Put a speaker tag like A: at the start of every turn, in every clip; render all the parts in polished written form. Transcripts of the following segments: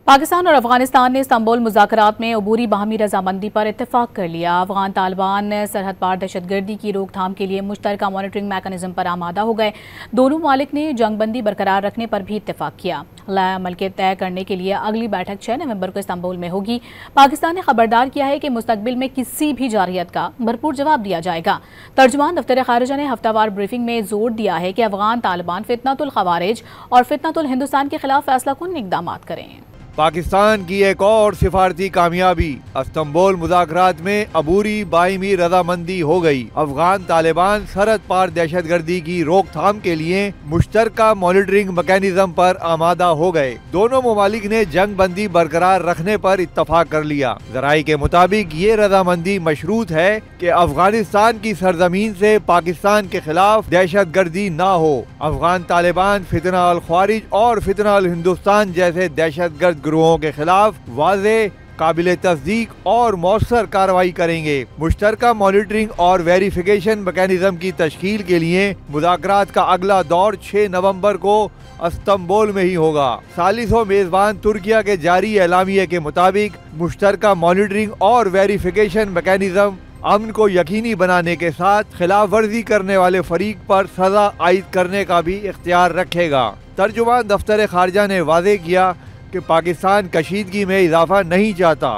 A: پاکستان اور افغانستان نے استنبول مذاکرات میں عبوری باہمی رضامندی پر اتفاق کر لیا۔ افغان طالبان سرحد پار دہشت گردی کی روک تھام کے لیے مشترکہ مانیٹرنگ میکانزم پر آمادہ ہو گئے۔ دونوں ممالک نے جنگ بندی برقرار رکھنے پر بھی اتفاق کیا۔ لائحہ عمل کے طے کرنے کے لیے اگلی بیٹھک 6 نومبر کو استنبول میں ہوگی۔ پاکستان نے خبردار کیا ہے کہ مستقبل میں کسی بھی جارحیت کا بھرپور جواب دیا جائے گا۔ ترجمان دفتر خارجہ نے ہفتہ وار بریفنگ میں زور دیا ہے کہ افغان طالبان فتنۃ الخوارج اور فتنۃ الہندوستان کے خلاف فیصلہ کن اقدامات کریں۔
B: پاکستان کی ایک اور سفارتی کامیابی، استنبول مذاکرات میں عبوری باہمی رضامندی ہو گئی۔ افغان طالبان سرحد پار دہشت گردی کی روک تھام کے لیے مشترکہ مانیٹرنگ میکانزم پر آمادہ ہو گئے۔ دونوں ممالک نے جنگ بندی برقرار رکھنے پر اتفاق کر لیا۔ ذرائع کے مطابق یہ رضامندی مشروط ہے کہ افغانستان کی سرزمین سے پاکستان کے خلاف دہشت گردی نہ ہو۔ افغان طالبان فتنہ الخوارج اور فتنہ الہندوستان جیسے دہشت گرد گروہوں کے خلاف واضح، قابل تصدیق اور مؤثر کارروائی کریں گے۔ مشترکہ مانیٹرنگ اور ویریفیکیشن میکانزم کی تشکیل کے لیے مذاکرات کا اگلا دور 6 نومبر کو استنبول میں ہی ہوگا۔ ثالث و میزبان ترکیہ کے جاری اعلامیے کے مطابق مشترکہ مانیٹرنگ اور ویریفیکیشن میکانزم امن کو یقینی بنانے کے ساتھ خلاف ورزی کرنے والے فریق پر سزا عائد کرنے کا بھی اختیار رکھے گا۔ ترجمان دفتر خارجہ نے واضح کیا کہ پاکستان کشیدگی میں اضافہ نہیں چاہتا۔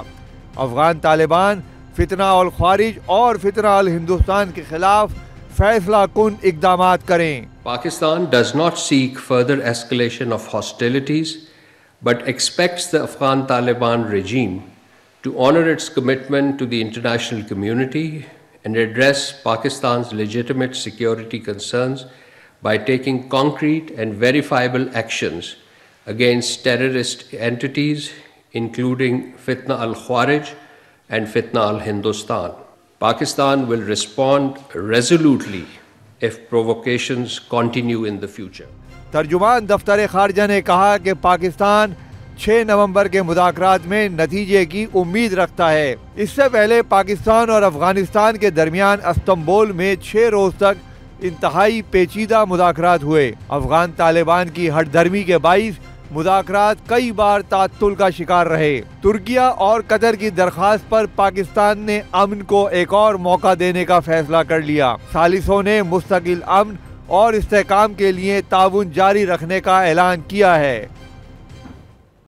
B: افغان طالبان فتنہ الخوارج اور فتنہ الہندوستان کے خلاف فیصلہ کن اقدامات کریں۔
C: Pakistan does not seek further escalation of hostilities, but expects the Afghan Taliban regime to honor its commitment to the international community and address Pakistan's legitimate security concerns by taking concrete and verifiable actions against terrorist entities including Fitna al-Khawarij and Fitna al-Hindustan. Pakistan will respond resolutely if provocations continue in the future.
B: ترجمان دفتر خارجہ نے کہا کہ پاکستان 6 نومبر کے مذاکرات میں نتیجے کی امید رکھتا ہے۔ اس سے پہلے پاکستان اور افغانستان کے درمیان استنبول میں 6 روز تک انتہائی پیچیدہ مذاکرات ہوئے۔ افغان طالبان کی ہٹ دھرمی کے باعث مذاکرات کئی بار تعطل کا شکار رہے۔ ترکیہ اور قطر کی درخواست پر پاکستان نے امن کو ایک اور موقع دینے کا فیصلہ کر لیا۔ ثالثوں نے مستقل امن اور استحکام کے لیے تعاون جاری رکھنے کا اعلان کیا ہے۔